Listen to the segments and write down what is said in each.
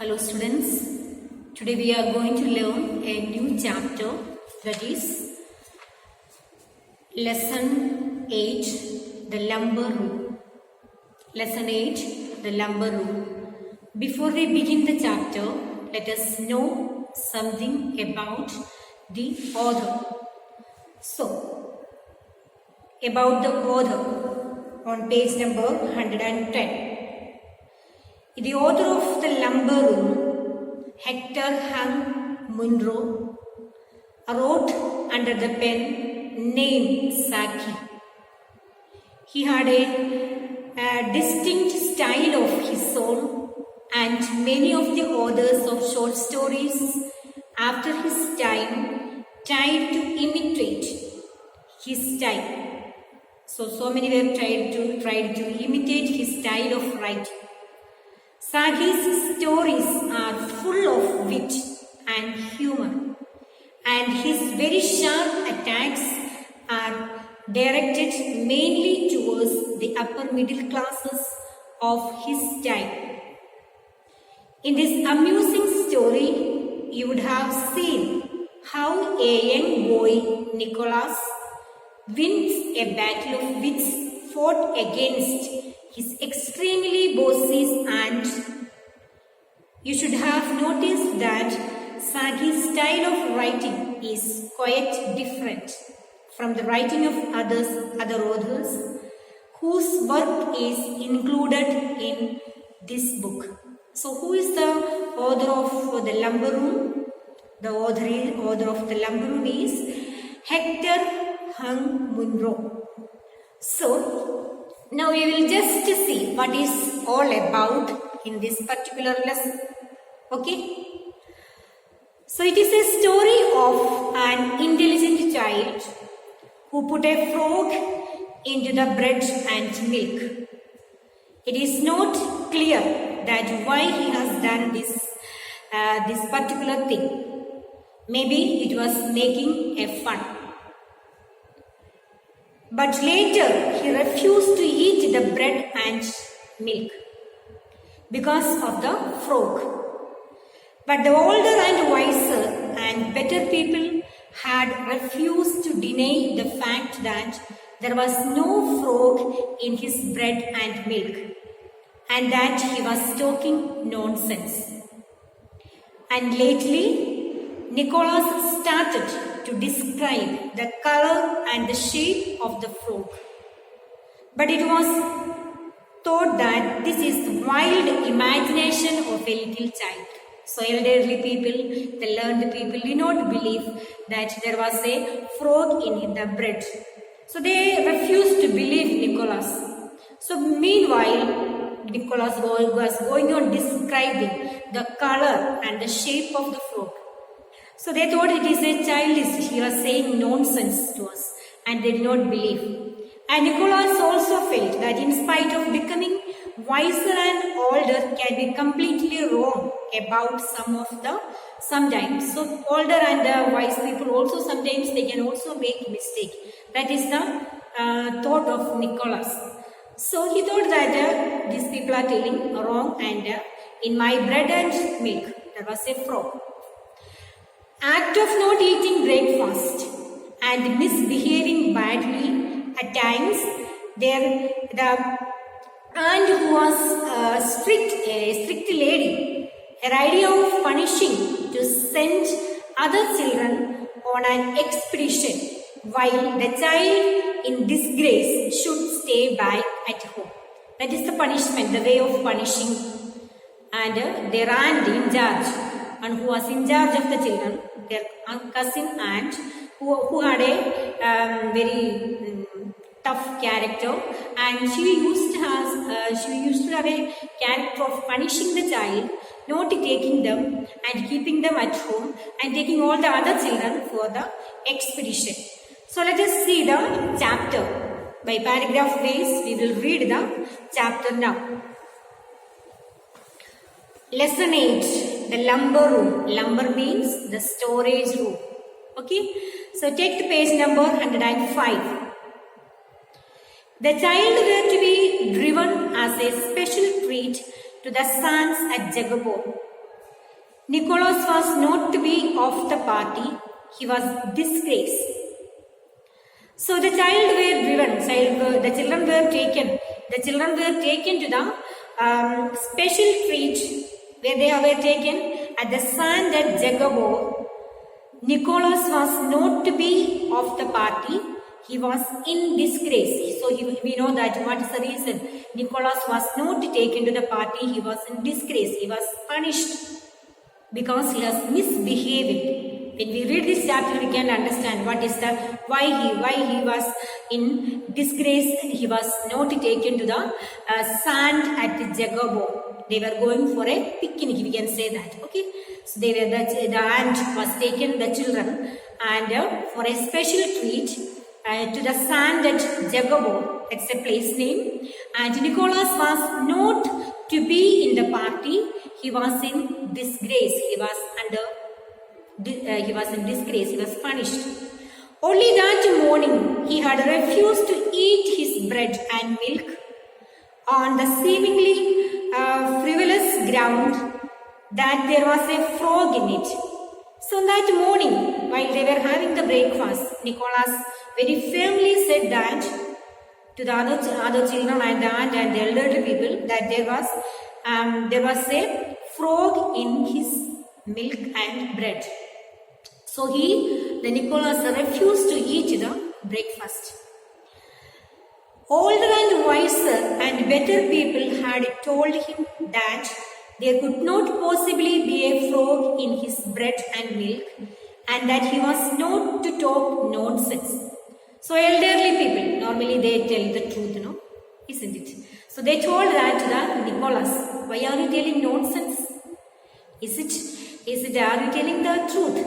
Hello students, today we are going to learn a new chapter, that is lesson 8, the lumber room. Lesson 8, the lumber room. Before we begin the chapter, let us know something about the author. So, about the author on page number 110. The author of the lumber room, Hector Hung Munro, wrote under the pen name Saki. He had a distinct style of his own, and many of the authors of short stories after his time tried to imitate his style. So many were tried to imitate his style of writing. Sagi's stories are full of wit and humor, and his very sharp attacks are directed mainly towards the upper middle classes of his time. In this amusing story, you would have seen how a young boy, Nicholas, wins a battle of wits fought against his extremely bossy aunt. You should have noticed that Sagi's style of writing is quite different from the writing of other authors whose work is included in this book. So who is the author of the lumber room? The author of the lumber room is Hector Hung Munro. So now we will just see what is all about in this particular lesson. Okay? So it is a story of an intelligent child who put a frog into the bread and milk. It is not clear that why he has done this particular thing. Maybe it was making a fun. But later he refused to eat the bread and milk because of the frog. But the older and wiser and better people had refused to deny the fact that there was no frog in his bread and milk, and that he was talking nonsense. And lately, Nicholas started to describe the color and the shape of the frog. But it was thought that this is the wild imagination of a little child. So elderly people, the learned people did not believe that there was a frog in the bread. So they refused to believe Nicholas. So meanwhile, Nicholas was going on describing the color and the shape of the frog. So they thought it is a childish, he was saying nonsense to us, and they did not believe. And Nicholas also felt that in spite of becoming wiser and older can be completely wrong about sometimes. So older and wise people also sometimes they can also make mistake. That is the thought of Nicholas. So he thought that these people are telling wrong, and in my bread and milk there was a frog. Act of not eating breakfast and misbehaving badly at times, the aunt who was a strict lady, her idea of punishing to send other children on an expedition while the child in disgrace should stay back at home. That is the punishment, the way of punishing. And their aunt in charge, and who was in charge of the children, their cousin aunt, who had a very tough character, and she used to have a character of punishing the child, not taking them and keeping them at home, and taking all the other children for the expedition. So let us see the chapter. By paragraph base, we will read the chapter now. Lesson 8, the lumber room. Lumber means the storage room. Okay, so take the page number 105. The child were to be driven as a special treat to the sons at Jagabur. Nicholas was not to be of the party. He was disgraced. So the child were driven. The children were taken. The children were taken to the special treat where they were taken at the sand at Jacobo. Nicholas was not to be of the party. He was in disgrace. So we know that what is the reason. Nicholas was not taken to the party. He was in disgrace. He was punished because he has misbehaved. When we read this chapter, we can understand what is the why he was in disgrace. He was not taken to the sand at Jacobo. They were going for a picnic. We can say that. Okay. So they were the aunt was taken the children and for a special treat to the sand at Jacobo. That's a place name. And Nicholas was not to be in the party. He was in disgrace. He was in disgrace. He was punished. Only that morning he had refused to eat his bread and milk on the seemingly frivolous ground that there was a frog in it. So that morning, while they were having the breakfast, Nicholas very firmly said that to the other children and the aunt and the elderly people that there was a frog in his milk and bread. So the Nicholas refused to eat the breakfast. Older and wiser and better people had told him that there could not possibly be a frog in his bread and milk and that he was not to talk nonsense. So elderly people, normally they tell the truth, isn't it? So they told that to the Nicholas, why are you telling nonsense? Are you telling the truth?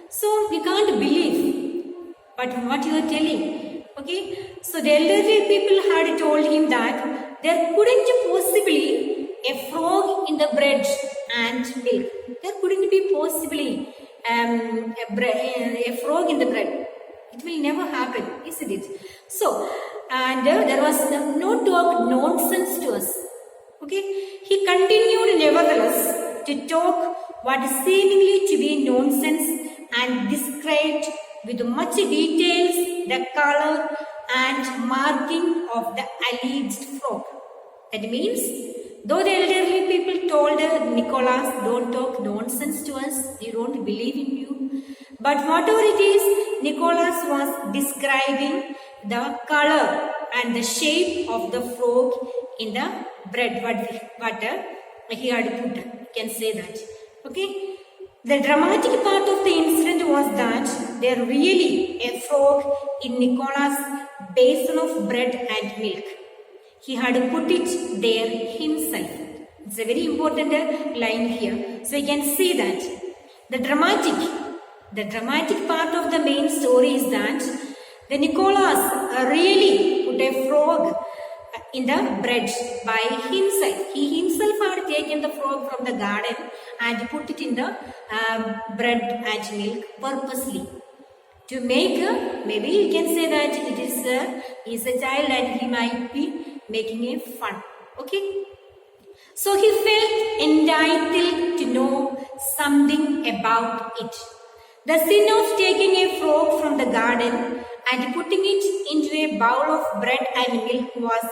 So we can't believe what you are telling. Okay. So the elderly people had told him that there couldn't possibly a frog in the bread and milk. There couldn't be possibly a frog in the bread. It will never happen, isn't it? So, and there was no talk nonsense to us. Okay. He continued nevertheless to talk what is seemingly to be nonsense and described with much details the color and marking of the alleged frog. That means, though the elderly people told Nicholas, don't talk nonsense to us, we don't believe in you. But whatever it is, Nicholas was describing the color and the shape of the frog in the bread, what he had put. You can say that. Okay. The dramatic part of the incident was that there really a frog in Nicholas' basin of bread and milk. He had put it there himself. It's a very important line here. So you can see that the dramatic part of the main story is that the Nicholas really put a frog in the bread by himself. He himself had taken the frog from the garden and put it in the bread and milk purposely to make maybe you can say that he is a child and he might be making a fun. Okay. So he felt entitled to know something about it. The sin of taking a frog from the garden and putting it into a bowl of bread and milk was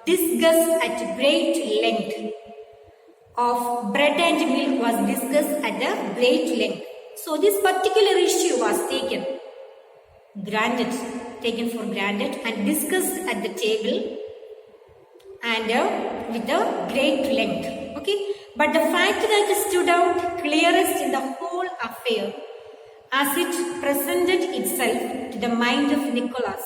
discussed at great length. Of bread and milk was discussed at a great length. So this particular issue was taken for granted and discussed at the table and with a great length. Okay, but the fact that stood out clearest in the whole affair, as it presented itself to the mind of Nicholas,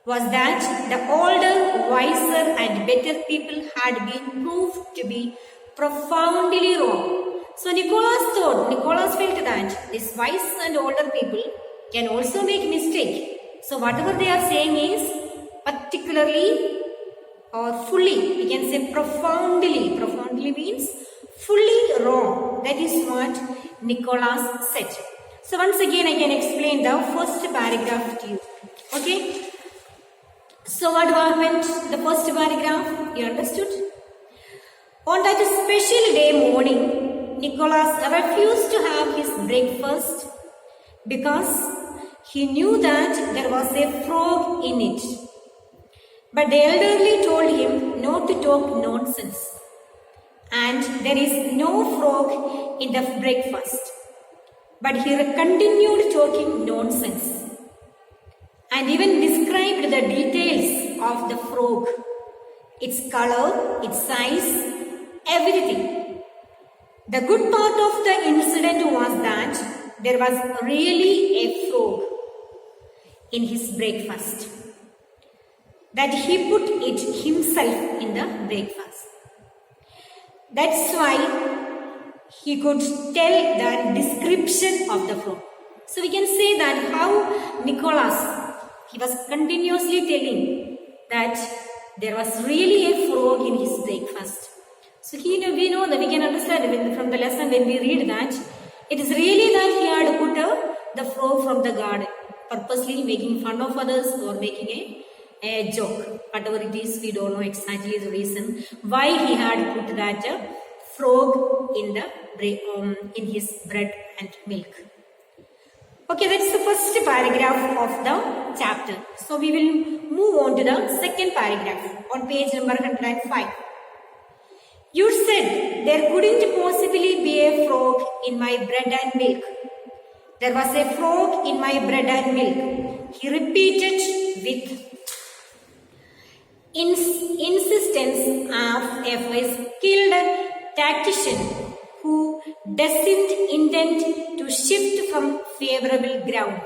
was that the older, wiser and better people had been proved to be profoundly wrong. So Nicholas felt that these wise and older people can also make mistake. So whatever they are saying is particularly or fully, we can say profoundly. Profoundly means fully wrong. That is what Nicholas said. So once again I can explain the first paragraph to you. Okay. So what happened? The first paragraph, you understood? On that special day morning, Nicholas Nicholas refused to have his breakfast because he knew that there was a frog in it. But the elderly told him not to talk nonsense, and there is no frog in the breakfast. But he continued talking nonsense and even described the details of the frog, its color, its size, everything. The good part of the incident was that there was really a frog in his breakfast, that he put it himself in the breakfast. That's why he could tell the description of the frog. So we can say that how Nicholas, he was continuously telling that there was really a frog in his breakfast. So we know that we can understand from the lesson when we read that it is really that he had put the frog from the garden, purposely making fun of others or making a joke. Whatever it is, we don't know exactly the reason why he had put that frog in his bread and milk. Okay, that's the first paragraph of the chapter. So we will move on to the second paragraph on page number 105. You said there couldn't possibly be a frog in my bread and milk. There was a frog in my bread and milk, he repeated with insistence of a skilled tactician who doesn't intend to shift from favorable ground.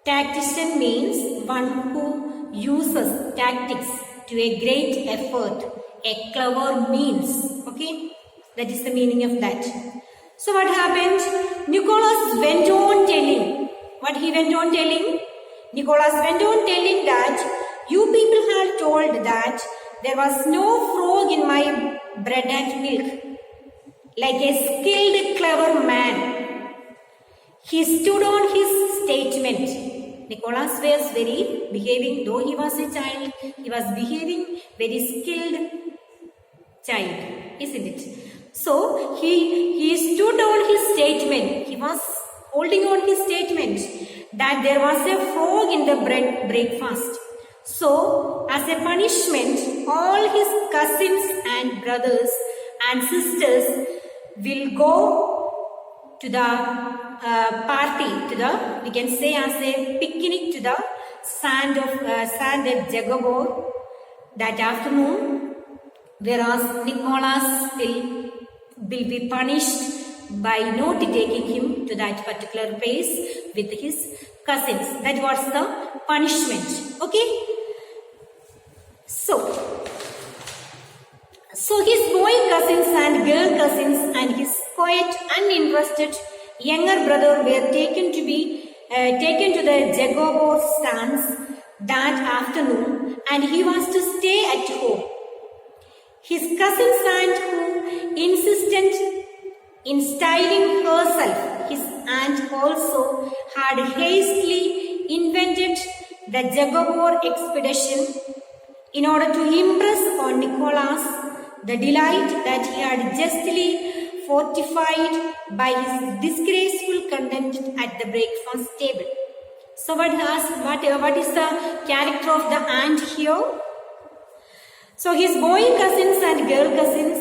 Tactician means one who uses tactics to a great effort, a clever means. Okay, that is the meaning of that. So what happened? Nicholas went on telling. What he went on telling? Nicholas went on telling that you people had told that there was no frog in my bread and milk. Like a skilled, clever man, he stood on his statement. Nicholas was behaving, though he was a child, he was behaving very skilled child, isn't it? So he stood on his statement. He was holding on his statement that there was a frog in the breakfast. So, as a punishment, all his cousins and brothers and sisters will go to the party, we can say as a picnic to the sand at Jagabor that afternoon, whereas Nicholas will be punished by not taking him to that particular place with his cousins. That was the punishment. Okay? So his boy cousins and girl cousins and his quiet, uninterested younger brother were taken to the Jagobor stands that afternoon, and he was to stay at home. His cousin aunt, who insisted in styling herself his aunt, also had hastily invented the Jagabor expedition in order to impress on Nicholas the delight that he had justly fortified by his disgraceful conduct at the breakfast table. So what is the character of the aunt here? So his boy cousins and girl cousins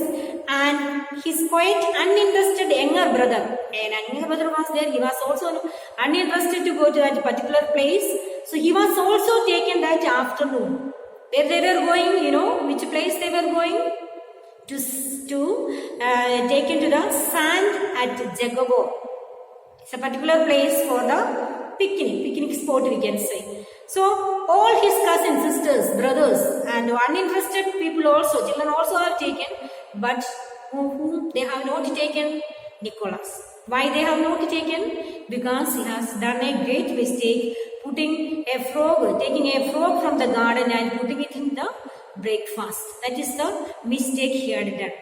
and his quite uninterested younger brother. And younger brother was there. He was also uninterested to go to that particular place. So he was also taken that afternoon. Where they were going, which place they were going? Taken to the sand at Jagabor. It's a particular place for the picnic spot, we can say. So all his cousins, sisters, brothers and uninterested people also, children also are taken, but whom they have not taken? Nicholas. Why they have not taken? Because he has done a great mistake taking a frog from the garden and putting it in the breakfast. That is the mistake he had done.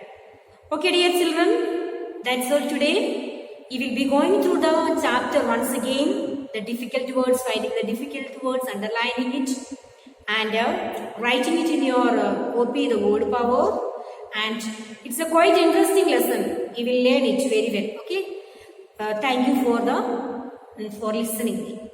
Okay, dear children, that's all today. We will be going through the chapter once again, the difficult words, finding the difficult words, underlining it and writing it in your copy, the word power. And it's a quite interesting lesson. You will learn it very well. Okay. Thank you for listening.